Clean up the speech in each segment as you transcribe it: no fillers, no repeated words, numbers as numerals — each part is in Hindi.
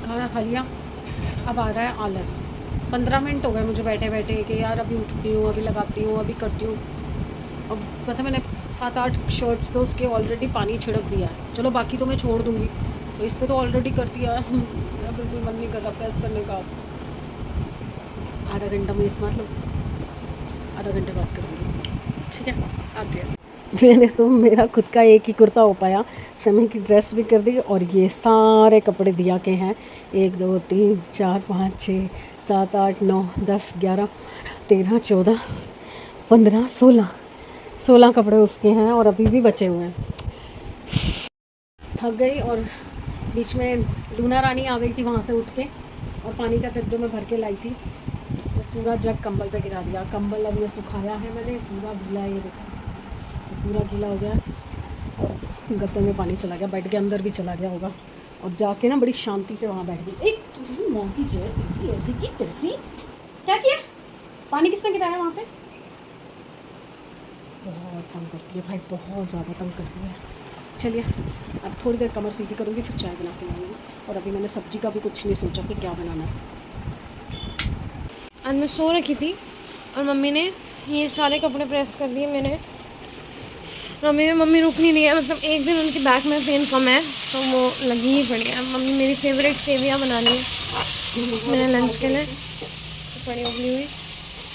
खाना खा लिया, अब आ रहा है आलस। 15 मिनट हो गए मुझे बैठे बैठे कि यार अभी उठती हूँ, अभी लगाती हूँ, अभी करती हूँ। अब पता मैंने 7-8 शर्ट्स पे उसके ऑलरेडी पानी छिड़क दिया है। चलो बाकी तो मैं छोड़ दूँगी, तो इस पर तो ऑलरेडी कर दिया है। मेरा बिल्कुल मन नहीं कर रहा प्रेस करने का। आधा घंटा में इस मार लो, आधा घंटे बाद करूँगी, ठीक है। आते हैं। मैंने तो मेरा खुद का एक ही कुर्ता हो पाया, समय की ड्रेस भी कर दी, और ये सारे कपड़े दिया के हैं 1 2 3 4 5 6 7 8 9 10 11 13 14 15 16 कपड़े उसके हैं, और अभी भी बचे हुए हैं। थक गई, और बीच में लूना रानी आ गई थी वहाँ से उठ के, और पानी का जग जो मैं भर के लाई थी वो पूरा जग कंबल पे गिरा दिया। कंबल अब ये सुखाया है मैंने, पूरा गीला है, ये देखो पूरा गीला हो गया, और गत्ते में पानी चला गया, बेड के अंदर भी चला गया होगा। और जाके ना बड़ी शांति से वहाँ बैठ गई। एक तुझे मौत की चेयर ऐसी की तैसी, क्या किया? पानी किसने गिराया वहाँ पे? बहुत तंग करती है भाई, बहुत ज़्यादा तंग करती है। चलिए अब थोड़ी देर कमर सीधी करूँगी, फिर चाय बना के लाऊंगी। और अभी मैंने सब्जी का भी कुछ नहीं सोचा कि क्या बनाना है। आज मैं सो रखी थी और मम्मी ने ये सारे कपड़े प्रेस कर दिए मेरे। मम्मी रुक नहीं रही है, मतलब एक दिन उनकी बैक में पेन कम है तो वो लगी ही पड़ी है। मम्मी मेरी फेवरेट सेवियाँ बना ली मेरे लंच के लिए, तो पड़ी उबली हुई।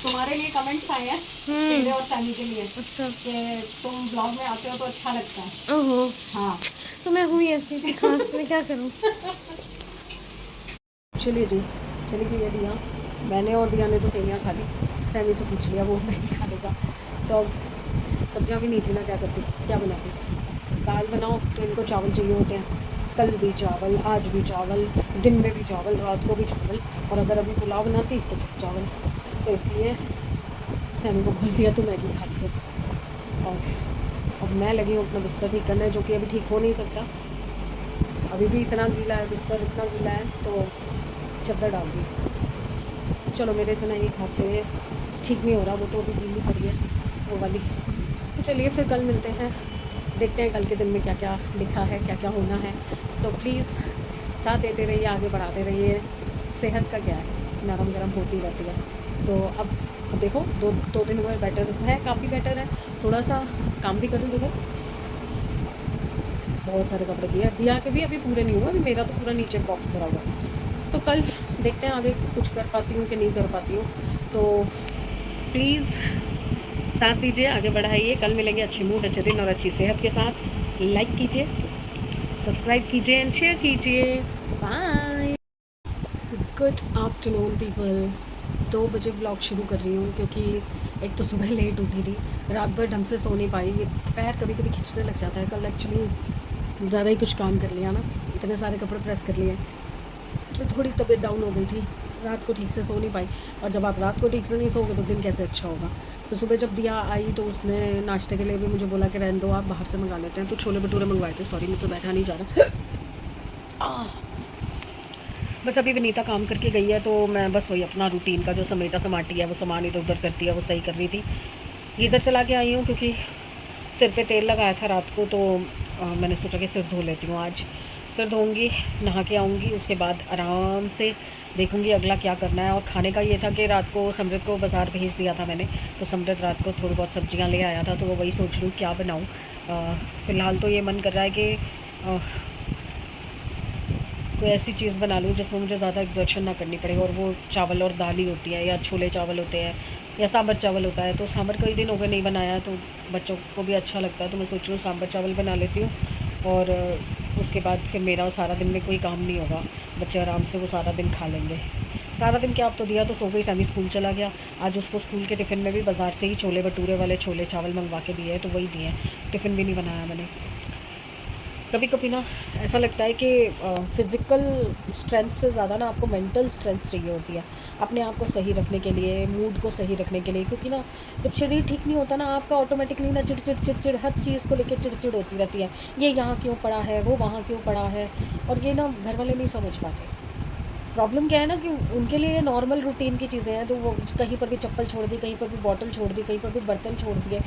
तुम्हारे लिए कमेंट्स आए हैं तेरे और सैमी के लिए, अच्छा कि तुम ब्लॉग में आते हो तो अच्छा लगता है। ओहो, हाँ तो मैं हुई ऐसी थी खास, मैं क्या करूँ। चलिए जी, चली गई है दिया। मैंने और दिया ने तो सेवियाँ खा ली, सैमी से पूछ लिया वो नहीं खाने का। तो अब सब्जियाँ भी नहीं थी ना, क्या करती, क्या बनाती। दाल बनाओ तो इनको चावल चाहिए होते हैं, कल भी चावल, आज भी चावल, दिन में भी चावल, रात को भी चावल, और अगर अभी पुलाव बनाती तो सब चावल। तो इसलिए सैमी को बोल दिया तो मैगी खाती हूँ। और अब मैं लगी हूँ अपना बिस्तर ठीक करने, जो कि अभी ठीक हो नहीं सकता। अभी भी इतना गीला है बिस्तर, इतना गीला है, तो चद्दर डाल दी इसमें। चलो मेरे से ना एक हाथ से ठीक नहीं हो रहा, वो तो अभी गीली पड़ी है वो वाली। तो चलिए फिर कल मिलते हैं, देखते हैं कल के दिन में क्या क्या लिखा है, क्या क्या होना है। तो प्लीज़ साथ देते रहिए, आगे बढ़ाते रहिए। सेहत का क्या है, नरम गरम होती रहती है। तो अब देखो दो दिन हुए, बेटर है, काफ़ी बेटर है। थोड़ा सा काम भी करूँ, देखो बहुत सारे कपड़े दिया के भी अभी पूरे नहीं हुए, अभी मेरा तो पूरा नीचे बॉक्स भरा हुआ है। तो कल देखते हैं आगे कुछ कर पाती हूँ कि नहीं कर पाती हूँ। तो प्लीज़ साथ दीजिए, आगे बढ़ाइए। कल मिलेंगे अच्छे मूड, अच्छे दिन और अच्छी सेहत के साथ। लाइक कीजिए, सब्सक्राइब कीजिए एंड शेयर कीजिए। बाय। Good afternoon people. 2 बजे ब्लॉग शुरू कर रही हूँ, क्योंकि एक तो सुबह लेट उठी थी, रात भर ढंग से सो नहीं पाई, ये पैर कभी कभी खिंचने लग जाता है। कल एक्चुअली ज़्यादा ही कुछ काम कर लिया ना, इतने सारे कपड़े प्रेस कर लिए, तो थोड़ी तबीयत डाउन हो गई थी, रात को ठीक से सो नहीं पाई। और जब आप रात को ठीक से नहीं सोओगे तो दिन कैसे अच्छा होगा। तो सुबह जब दिया आई तो उसने नाश्ते के लिए भी मुझे बोला कि रहने दो, आप बाहर से मंगा लेते हैं। तो छोले भटूरे मंगवाए थे, सॉरी मुझसे बैठा नहीं जा रहा। बस अभी विनीता काम करके गई है, तो मैं बस वही अपना रूटीन का जो समेटा समाटी है, वो सामान इधर उधर करती है, वो सही कर रही थी। गीज़र चला के आई हूँ क्योंकि सिर पे तेल लगाया था रात को, तो मैंने सोचा कि सिर धो लेती हूँ आज। सिर धोऊंगी, नहा के आऊँगी, उसके बाद आराम से देखूँगी अगला क्या करना है। और खाने का ये था कि रात को समृत को बाज़ार भेज दिया था मैंने, तो समृत रात को थोड़ी बहुत सब्जियां ले आया था, तो वो वही सोच रही हूँ क्या बनाऊँ। फ़िलहाल तो ये मन कर रहा है कि कोई ऐसी चीज़ बना लूँ जिसमें मुझे ज़्यादा एग्जर्शन ना करनी पड़े, और वो चावल और दाल ही होती है, या छोले चावल होते हैं, या सांभर चावल होता है। तो सांभर कई दिन हो गए नहीं बनाया, तो बच्चों को भी अच्छा लगता है, तो मैं सोच रही हूँ सांभर चावल बना लेती हूँ। और उसके बाद फिर मेरा सारा दिन में कोई काम नहीं होगा, बच्चे आराम से वो सारा दिन खा लेंगे। सारा दिन क्या, अब तो दिया तो सो गई, सैमी स्कूल चला गया। आज उसको स्कूल के टिफ़िन में भी बाज़ार से ही छोले भटूरे वाले छोले चावल मंगवा के दिए हैं, तो वही दिए हैं, टिफ़िन भी नहीं बनाया मैंने। कभी कभी ना ऐसा लगता है कि फ़िज़िकल स्ट्रेंथ से ज़्यादा ना आपको मेंटल स्ट्रेंथ चाहिए होती है, अपने आप को सही रखने के लिए, मूड को सही रखने के लिए। क्योंकि ना जब शरीर ठीक नहीं होता ना आपका, ऑटोमेटिकली ना चिड़ हर चीज़ को लेकर चिड़ होती रहती है। ये यहाँ क्यों पड़ा है, वो वहाँ क्यों पड़ा है, और ये ना घर वाले नहीं समझ पाते। प्रॉब्लम क्या है ना कि उनके लिए नॉर्मल रूटीन की चीज़ें हैं, तो वो कहीं पर भी चप्पल छोड़ दी, कहीं पर भी बॉटल छोड़ दी, कहीं पर भी बर्तन छोड़ दिए,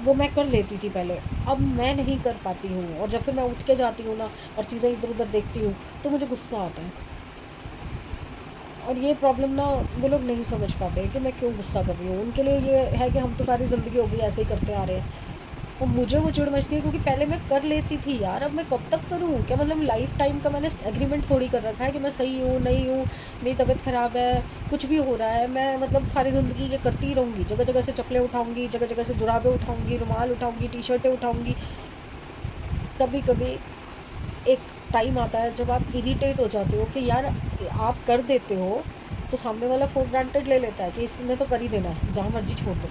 वो मैं कर लेती थी पहले, अब मैं नहीं कर पाती हूँ। और जब फिर मैं उठ के जाती हूँ ना और चीज़ें इधर उधर देखती हूँ तो मुझे गुस्सा आता है। और ये प्रॉब्लम ना वो लोग नहीं समझ पाते कि मैं क्यों गुस्सा कर रही हूँ। उनके लिए ये है कि हम तो सारी ज़िंदगी हो गई ऐसे ही करते आ रहे हैं। और मुझे वो चिढ़ मचती है क्योंकि पहले मैं कर लेती थी यार, अब मैं कब तक करूँ? क्या मतलब लाइफ टाइम का मैंने एग्रीमेंट थोड़ी कर रखा है कि मैं सही हूँ नहीं हूँ, मेरी तबीयत ख़राब है, कुछ भी हो रहा है, मैं मतलब सारी ज़िंदगी ये करती ही रहूँगी। जगह जगह से चप्पलें उठाऊँगी, जगह जगह से जुराबें उठाऊँगी, रुमाल उठाऊँगी, टी शर्टें उठाऊँगी। कभी कभी एक टाइम आता है जब आप इरिटेट हो जाते हो कि यार आप कर देते हो तो सामने वाला फॉर ग्रांटेड ले लेता है कि इसने तो कर ही देना है, जहाँ मर्जी छोड़ दो।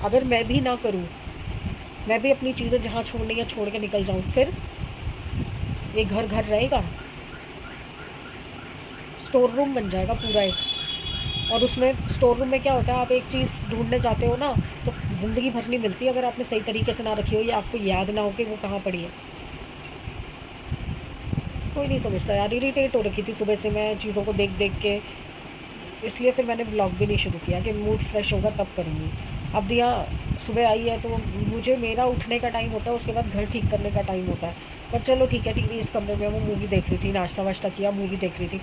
अगर मैं भी ना करूँ, मैं भी अपनी चीज़ें जहाँ छोड़नी है छोड़ के निकल जाऊँ, फिर ये घर घर रहेगा, स्टोर रूम बन जाएगा पूरा एक। और उसमें स्टोर रूम में क्या होता है, आप एक चीज़ ढूंढने जाते हो ना तो ज़िंदगी भर नहीं मिलती अगर आपने सही तरीके से ना रखी हो या आपको याद ना हो कि वो कहाँ पड़ी है। कोई नहीं समझता यार, इरिटेट हो रखी थी सुबह से मैं चीज़ों को देख देख के, इसलिए फिर मैंने ब्लॉग भी नहीं शुरू किया कि मूड फ्रेश होगा तब करूँगी। अब दिया सुबह आई है तो मुझे मेरा उठने का टाइम होता है, उसके बाद घर ठीक करने का टाइम होता है। पर चलो ठीक है, टीवी इस कमरे में वो मूवी देख रही थी, नाश्ता वाश्ता किया, मूवी देख रही थी।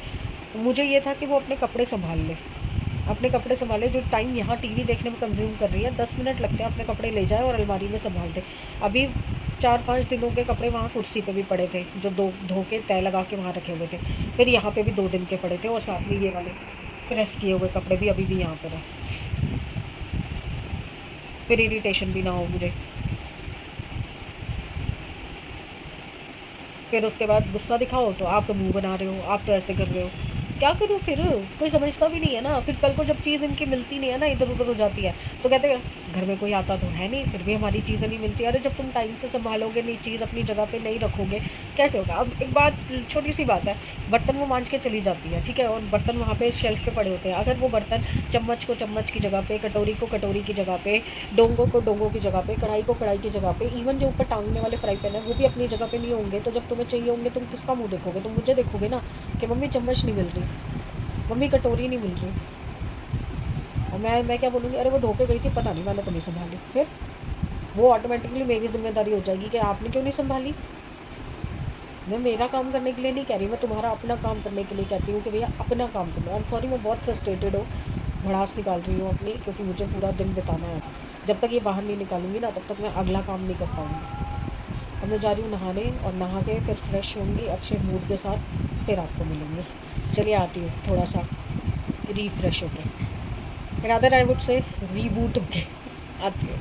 तो मुझे ये था कि वो अपने कपड़े संभाल ले, अपने कपड़े संभाले। जो टाइम यहाँ टीवी देखने में कंज्यूम कर रही है 10 मिनट लगते हैं, अपने कपड़े ले जाए और अलमारी में संभाल दे। अभी 4-5 दिनों के कपड़े वहाँ कुर्सी पे भी पड़े थे जो धो के तय लगा के वहाँ रखे हुए थे। फिर यहाँ पे भी 2 दिन के पड़े थे और साथ में ये वाले प्रेस किए हुए कपड़े भी अभी भी यहाँ पर है। फिर इरिटेशन भी ना हो मुझे। फिर उसके बाद गुस्सा दिखाओ तो आप तो मुँह बना रहे हो, आप तो ऐसे कर रहे हो। क्या करूँ फिर? कोई समझता भी नहीं है ना। फिर कल को जब चीज़ इनकी मिलती नहीं है ना, इधर उधर हो जाती है, तो कहते हैं घर में कोई आता तो है नहीं, फिर भी हमारी चीज़ें नहीं मिलती। अरे जब तुम टाइम से संभालोगे नहीं, चीज़ अपनी जगह पे नहीं रखोगे, कैसे होगा? अब एक बात, छोटी सी बात है, बर्तन वो मांज के चली जाती है, ठीक है, और बर्तन वहाँ पे शेल्फ पे पड़े होते हैं। अगर वो बर्तन चम्मच को चम्मच की जगह पे, कटोरी को कटोरी की जगह पे, डोंगों को डोंगों की जगह पे, कढ़ाई को कढ़ाई की जगह पे, इवन जो ऊपर टांगने वाले फ्राई पैन है वो भी अपनी जगह पे नहीं होंगे, तो जब तुम्हें चाहिए होंगे तुम किसका मुँह देखोगे? तुम मुझे देखोगे ना कि मम्मी चम्मच नहीं मिल रही, मम्मी कटोरी नहीं मिल रही। और मैं क्या बोलूँगी? अरे वो धो के गई थी, पता नहीं, मैंने तो नहीं संभाली। फिर वो ऑटोमेटिकली मेरी जिम्मेदारी हो जाएगी कि आपने क्यों नहीं संभाली। मैं मेरा काम करने के लिए नहीं कह रही, मैं तुम्हारा अपना काम करने के लिए कहती हूँ कि भैया अपना काम करो। आई एम सॉरी, मैं बहुत फ्रस्ट्रेटेड हूँ, भड़ास निकाल रही हूँ अपनी, क्योंकि मुझे पूरा दिन बिताना है। जब तक ये बाहर नहीं निकालूंगी ना तब तक मैं अगला काम नहीं कर पाऊँगी। अब मैं जा रही हूँ नहाने, और नहा के फिर फ्रेश होंगी अच्छे मूड के साथ, फिर आपको मिलूँगी। चलिए आती हूँ थोड़ा सा रिफ़्रेश होके, rather I would say reboot होके आती हूँ।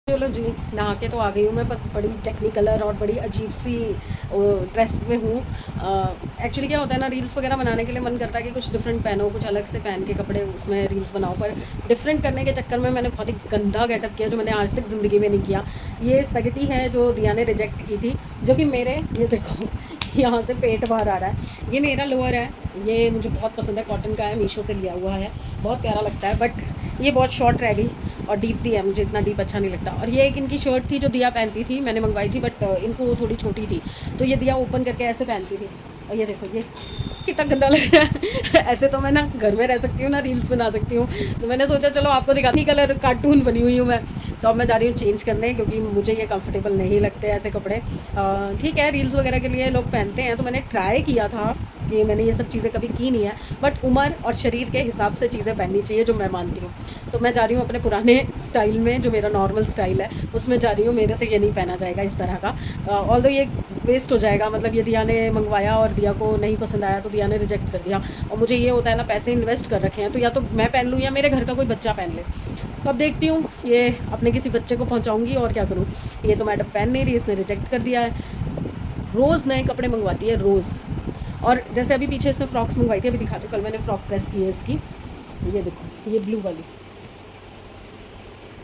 चलो जी, नहा के तो आ गई हूँ मैं, पर बड़ी टेक्निकलर और बड़ी अजीब सी ड्रेस में हूँ। एक्चुअली क्या होता है ना, रील्स वगैरह बनाने के लिए मन करता है कि कुछ डिफरेंट पहनो, कुछ अलग से पहन के कपड़े उसमें रील्स बनाओ, पर डिफरेंट करने के चक्कर में मैंने बहुत ही गंदा गेटअप किया जो मैंने आज तक ज़िंदगी में नहीं किया। ये स्पैगेटी है जो दिया ने रिजेक्ट की थी, जो कि मेरे, ये देखो यहाँ से पेट बाहर आ रहा है। ये मेरा लोअर है, ये मुझे बहुत पसंद है, कॉटन का है, मीशो से लिया हुआ है, बहुत प्यारा लगता है, बट ये बहुत शॉर्ट रह गई और डीप भी है, मुझे इतना डीप अच्छा नहीं लगता। और ये एक इनकी शर्ट थी जो दिया पहनती थी, मैंने मंगवाई थी, बट इनको वो थोड़ी छोटी थी, तो ये दिया ओपन करके ऐसे पहनती थी। और ये देखो ये कितना गंदा लग रहा है। ऐसे तो मैं ना घर में रह सकती हूँ ना रील्स बना सकती हूँ, तो मैंने सोचा चलो आपको दिखाती, कलर कार्टून बनी हुई हूँ मैं, तो अब मैं जा रही हूँ चेंज करने, क्योंकि मुझे ये कंफर्टेबल नहीं लगते ऐसे कपड़े। ठीक है, रील्स वगैरह के लिए लोग पहनते हैं, तो मैंने ट्राई किया था कि मैंने ये सब चीज़ें कभी की नहीं है, बट उम्र और शरीर के हिसाब से चीज़ें पहननी चाहिए, जो मैं मानती हूँ। तो मैं जा रही हूँ अपने पुराने स्टाइल में, जो मेरा नॉर्मल स्टाइल है उसमें जा रही हूँ। मेरे से ये नहीं पहना जाएगा इस तरह का, ऑल्दो ये वेस्ट हो जाएगा। मतलब ये दिया ने मंगवाया और दिया को नहीं पसंद आया तो दिया ने रिजेक्ट कर दिया, और मुझे ये होता है ना, पैसे इन्वेस्ट कर रखे हैं, तो या तो मैं पहन लूँ या मेरे घर का कोई बच्चा पहन ले। तो अब देखती हूँ ये अपने किसी बच्चे को पहुँचाऊँगी और क्या करूँ। ये तो मैडम पहन नहीं रही, इसने रिजेक्ट कर दिया है। रोज़ नए कपड़े मंगवाती है, रोज़। और जैसे अभी पीछे इसने फ्रॉक्स मंगवाई थी, अभी दिखा दो, कल मैंने फ्रॉक प्रेस की है इसकी, ये देखो, ये ब्लू वाली,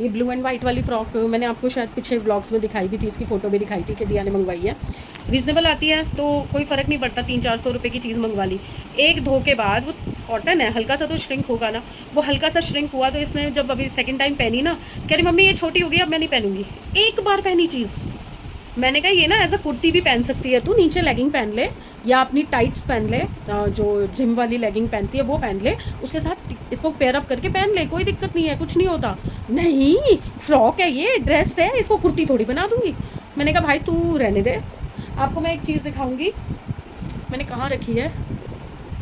ये ब्लू एंड वाइट वाली फ्रॉक मैंने आपको शायद पीछे व्लॉग्स में दिखाई भी थी, इसकी फ़ोटो भी दिखाई थी कि दिया ने मंगवाई है। रीज़नेबल आती है तो कोई फ़र्क नहीं पड़ता, 300-400 रुपये की चीज़ मंगवा ली। एक धो के बाद, वो कॉटन है, हल्का सा तो श्रिंक होगा ना, वो हल्का सा श्रिंक हुआ, तो इसने जब अभी सेकेंड टाइम पहनी ना, कह रही मम्मी ये छोटी हो गई, अब मैं नहीं पहनूंगी। एक बार पहनी चीज़, मैंने कहा ये ना एज अ कुर्ती भी पहन सकती है तू, नीचे लेगिंग पहन ले या अपनी टाइट्स पहन ले, जो जिम वाली लेगिंग पहनती है वो पहन ले, उसके साथ इसको पेयर अप करके पहन ले, कोई दिक्कत नहीं है, कुछ नहीं होता। नहीं, फ्रॉक है, ये ड्रेस है, इसको कुर्ती थोड़ी बना दूंगी। मैंने कहा भाई तू रहने दे। आपको मैं एक चीज़ दिखाऊंगी, मैंने कहाँ रखी है,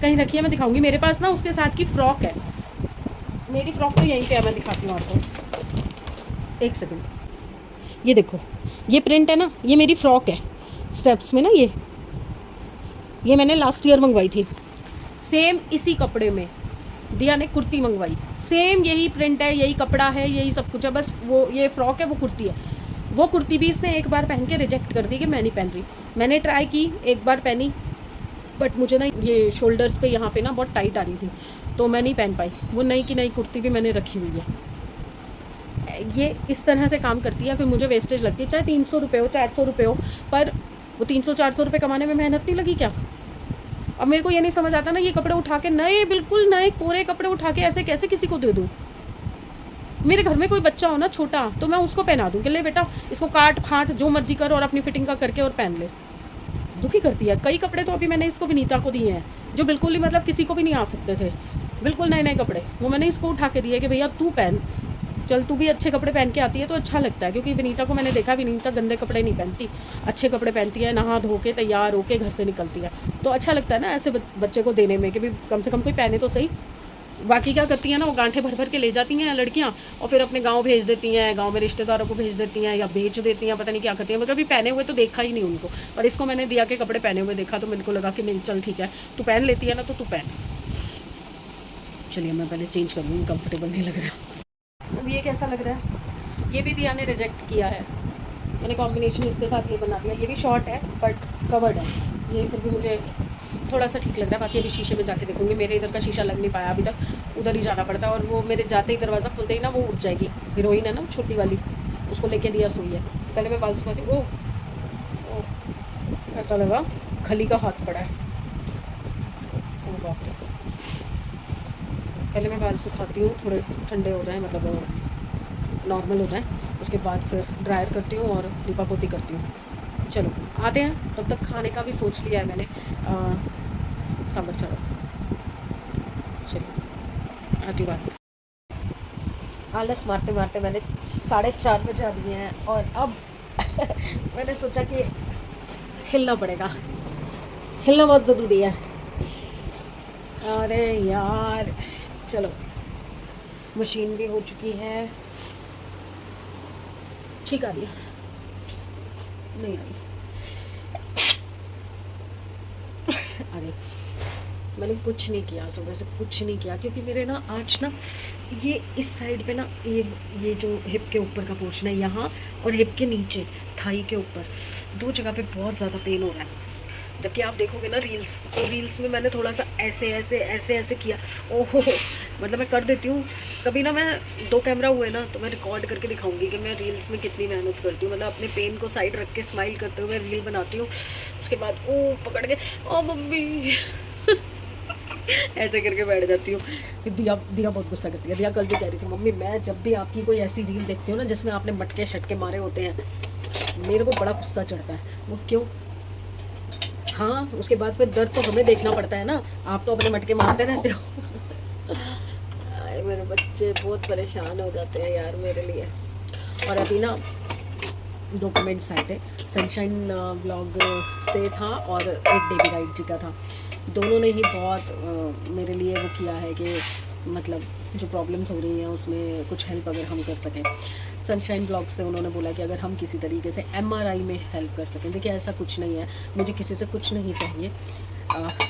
कहीं रखी है, मैं दिखाऊंगी। मेरे पास ना उसके साथ की फ़्रॉक है, मेरी फ़्रॉक तो यहीं पे है, मैं दिखाती हूँ आपको, एक सेकंड। ये देखो, ये प्रिंट है ना, ये मेरी फ़्रॉक है स्टेप्स में ना, ये मैंने लास्ट ईयर मंगवाई थी। सेम इसी कपड़े में दिया ने कुर्ती मंगवाई, सेम यही प्रिंट है, यही कपड़ा है, यही सब कुछ है, बस वो ये फ़्रॉक है, वो कुर्ती है। वो कुर्ती भी इसने एक बार पहन के रिजेक्ट कर दी कि मैं नहीं पहन रही। मैंने ट्राई की, एक बार पहनी, बट मुझे ना ये शोल्डर्स पे यहाँ पे ना बहुत टाइट आ रही थी, तो मैं नहीं पहन पाई। वो नई की नई कुर्ती भी मैंने रखी हुई है। ये इस तरह से काम करती है, फिर मुझे वेस्टेज लगती है, चाहे 300 रुपये हो, 400 रुपये हो, पर वो 300-400 रुपये कमाने में मेहनत नहीं लगी क्या? अब मेरे को ये नहीं समझ आता ना, ये कपड़े उठा के, नए बिल्कुल नए कोरे कपड़े उठा के ऐसे कैसे किसी को दे दूँ? मेरे घर में कोई बच्चा हो ना छोटा, तो मैं उसको पहना दूँ कि ले बेटा इसको काट फाट जो मर्जी कर और अपनी फिटिंग का करके और पहन ले। दुखी करती है। कई कपड़े तो अभी मैंने इसको विनीता को दिए हैं, जो बिल्कुल ही मतलब किसी को भी नहीं आ सकते थे, बिल्कुल नए नए कपड़े, वो मैंने इसको उठा के दिए कि भैया तू पहन, चल तू भी अच्छे कपड़े पहन के आती है तो अच्छा लगता है। क्योंकि विनीता को मैंने देखा, विनीता गंदे कपड़े नहीं पहनती, अच्छे कपड़े पहनती है, नहा धो के तैयार होके घर से निकलती है, तो अच्छा लगता है ना ऐसे बच्चे को देने में कि भी कम से कम कोई पहने तो सही। बाकी क्या करती हैं ना, वो गांठे भर भर के ले जाती हैं लड़कियां और फिर अपने गांव भेज देती हैं, गांव में रिश्तेदारों को भेज देती हैं या बेच देती हैं, पता नहीं क्या करती हैं। मैं कभी पहने हुए तो देखा ही नहीं उनको, पर इसको मैंने दिया के कपड़े पहने हुए देखा, तो मेरे को लगा कि नहीं चल ठीक है, तू पहन लेती है ना तो तू पहन। चलिए मैं पहले चेंज कर लूँ, कंफर्टेबल नहीं लग रहा। अब ये कैसा लग रहा है? ये भी दिया ने रिजेक्ट किया है, मैंने कॉम्बिनेशन इसके साथ ये बना दिया। ये भी शॉर्ट है बट कवर्ड है, ये फिर भी मुझे थोड़ा सा ठीक लग रहा है। बाकी अभी शीशे में जाके देखूंगी, मेरे इधर का शीशा लग नहीं पाया अभी तक, उधर ही जाना पड़ता है। और वो मेरे जाते ही दरवाज़ा खुलते ही ना वो उठ जाएगी, हीरोइन है ना छोटी वाली, उसको लेके दिया सोई है। पहले मैं बाल सुखाती हूँ। ओ ऐसा लगा खली का हाथ पड़ा है, ओ बाप रे। पहले मैं बाल सुखाती हूँ, थोड़े ठंडे हो जाए, मतलब नॉर्मल हो जाए, उसके बाद फिर ड्रायर करती हूँ और लिपा पोती करती हूँ। चलो आते हैं, तब तक खाने का भी सोच लिया है मैंने, सांभर चावल। चलिए आती बात। आलस मारते मारते मैंने 4:30 बजा दिए हैं और अब मैंने सोचा कि हिलना पड़ेगा, हिलना बहुत ज़रूरी है। अरे यार चलो, मशीन भी हो चुकी है, ठीक आ रही है, नहीं आ रही, अरे मैंने कुछ नहीं किया सुबह से, कुछ नहीं किया, क्योंकि मेरे ना आज ना ये इस साइड पे ना ये जो हिप के ऊपर का पोर्शन है यहाँ, और हिप के नीचे थाई के ऊपर, दो जगह पे बहुत ज़्यादा पेन हो रहा है। जबकि आप देखोगे ना रील्स, तो रील्स में मैंने थोड़ा सा ऐसे ऐसे ऐसे ऐसे किया, ओहो मतलब मैं कर देती हूँ। कभी ना मैं 2 कैमरा हुए ना तो मैं रिकॉर्ड करके दिखाऊंगी कि मैं रील्स में कितनी मेहनत करती हूँ, मतलब अपने पेन को साइड रख के स्माइल करते हुए रील बनाती हूँ। उसके बाद ओ पकड़ के ओ मम्मी ऐसे करके बैठ जाती हूँ। फिर दिया बहुत गुस्सा करती है। दिया कल भी कह रही थी, मम्मी मैं जब भी आपकी कोई ऐसी रील देखती हूँ ना जिसमें आपने मटके शटके मारे होते हैं, मेरे को बड़ा गुस्सा चढ़ता है। वो क्यों? हाँ, उसके बाद फिर दर्द तो हमें देखना पड़ता है ना, आप तो अपने मटके मारते रहते हो। मेरे बच्चे बहुत परेशान हो जाते हैं यार मेरे लिए। और अभी ना 2 कमेंट्स आए थे, सनशाइन ब्लॉग से था और एक डेबी राइट जी का था। दोनों ने ही बहुत मेरे लिए वो किया है कि मतलब जो प्रॉब्लम्स हो रही हैं उसमें कुछ हेल्प अगर हम कर सकें। सनशाइन ब्लॉग से उन्होंने बोला कि अगर हम किसी तरीके से MRI में हेल्प कर सकें। देखिए ऐसा कुछ नहीं है, मुझे किसी से कुछ नहीं चाहिए।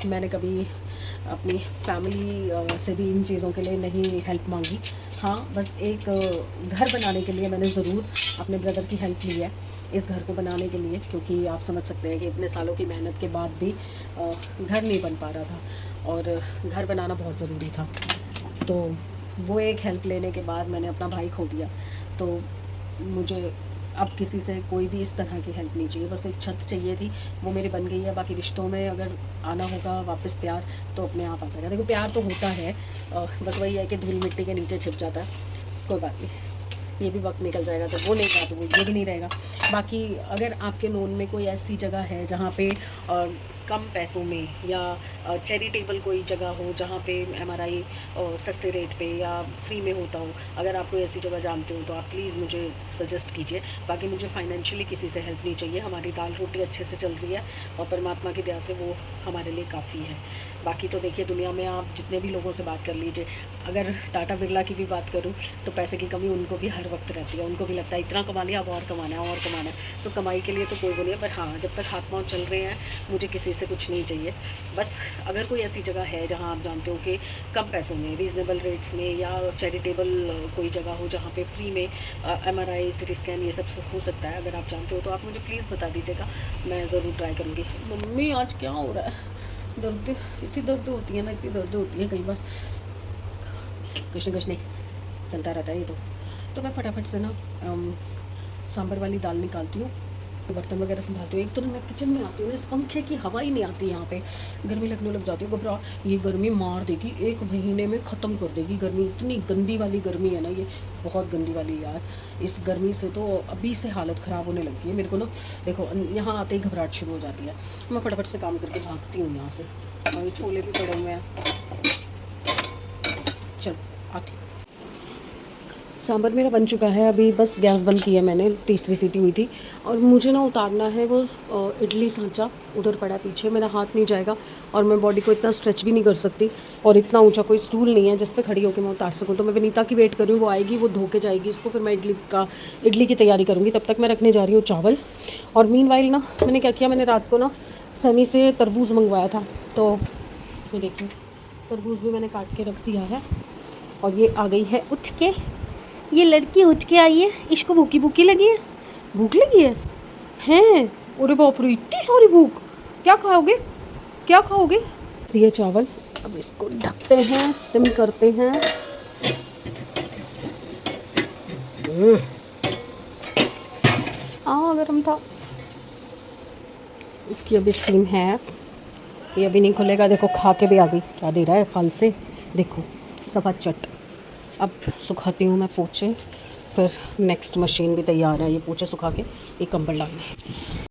मैंने कभी अपनी फैमिली से भी इन चीज़ों के लिए नहीं हेल्प मांगी। हाँ, बस एक घर बनाने के लिए मैंने ज़रूर अपने ब्रदर की हेल्प ली है इस घर को बनाने के लिए, क्योंकि आप समझ सकते हैं कि इतने सालों की मेहनत के बाद भी घर नहीं बन पा रहा था और घर बनाना बहुत ज़रूरी था। तो वो एक हेल्प लेने के बाद मैंने अपना भाई खो दिया। तो मुझे अब किसी से कोई भी इस तरह की हेल्प नहीं चाहिए, बस एक छत चाहिए थी, वो मेरी बन गई है। बाकी रिश्तों में अगर आना होगा वापस प्यार तो अपने आप आ जाएगा। देखो प्यार तो होता है, बस वही है कि धूल मिट्टी के नीचे छिप जाता है। कोई बात नहीं, ये भी वक्त निकल जाएगा, तो वो नहीं रहा तो वो ये भी नहीं रहेगा। बाकी अगर आपके नोन में कोई ऐसी जगह है जहाँ पे कम पैसों में या चैरिटेबल कोई जगह हो जहाँ पे MRI सस्ते रेट पे या फ्री में होता हो, अगर आप कोई ऐसी जगह जानते हो तो आप प्लीज़ मुझे सजेस्ट कीजिए। बाकी मुझे फाइनेंशियली किसी से हेल्प नहीं चाहिए, हमारी दाल रोटी अच्छे से चल रही है और परमात्मा की दया से वो हमारे लिए काफ़ी है। बाकी तो देखिए, दुनिया में आप जितने भी लोगों से बात कर लीजिए, अगर टाटा बिरला की भी बात करूँ तो पैसे की कमी उनको भी हर वक्त रहती है। उनको भी लगता है इतना कमा लिया, अब और कमाना है और कमाना है। तो कमाई के लिए तो कोई वो नहीं है, पर हाँ, जब तक हाथ पाँव चल रहे हैं मुझे किसी से कुछ नहीं चाहिए। बस अगर कोई ऐसी जगह है जहाँ आप जानते हो कि कम पैसों में, रीज़नेबल रेट्स में या चैरिटेबल कोई जगह हो जहाँ पे फ्री में MRI CT स्कैन ये सब हो सकता है, अगर आप जानते हो तो आप मुझे प्लीज़ बता दीजिएगा, मैं ज़रूर ट्राई करूँगी। मम्मी आज क्या हो रहा है? दर्द, इतनी दर्द होती है ना, इतनी दर्द होती है कई बार, कुछ न कुछ नहीं चलता रहता है ये तो मैं फटाफट से ना सांभर वाली दाल निकालती हूँ, बर्तन वगैरह संभालती हूँ। एक तो ना मैं किचन में आती हूँ ना, इस पंखे की हवा ही नहीं आती यहाँ पे, गर्मी लगने लग जाती है। घबरा, ये गर्मी मार देगी, 1 महीने में ख़त्म कर देगी गर्मी। इतनी गंदी वाली गर्मी है ना ये, बहुत गंदी वाली यार। इस गर्मी से तो अभी से हालत ख़राब होने लगी है मेरे को ना। देखो, यहाँ आते ही घबराहट शुरू हो जाती है। मैं फटाफट से काम करके भागती हूँ यहाँ से। और ये छोले भी पड़े हुए हैं, चल आती। सांभर मेरा बन चुका है, अभी बस गैस बंद किया मैंने, तीसरी सीटी हुई थी। और मुझे ना उतारना है वो इडली सांचा, उधर पड़ा पीछे, मेरा हाथ नहीं जाएगा और मैं बॉडी को इतना स्ट्रेच भी नहीं कर सकती, और इतना ऊंचा कोई स्टूल नहीं है जिस पे खड़ी होकर मैं उतार सकूँ। तो मैं विनीता की वेट कर रही हूँ, वो आएगी, वो धो के जाएगी इसको, फिर मैं इडली की तैयारी करूँगी। तब तक मैं रखने जा रही हूँ चावल। और मीनवाइल ना मैंने क्या किया, मैंने रात को ना सनी से तरबूज मंगवाया था, तो ये देखिए तरबूज भी मैंने काट के रख दिया है। और ये आ गई है उठ के, ये लड़की उठ के आई है, इसको भूखी भूखी लगी है, भूख लगी है हैं? अरे बाप रे, इतनी सारी भूख! क्या खाओगे, क्या खाओगे? ये चावल अब इसको ढकते हैं, सिम करते हैं। गरम था। इसकी अभी स्टीम है, ये अभी नहीं खुलेगा। देखो खा के भी आ गई, क्या दे रहा है फल से, देखो सफ़ा चट। अब सुखाती हूँ मैं पोछे, फिर नेक्स्ट मशीन भी तैयार है, ये पोछे सुखा के एक कंबल डालना है।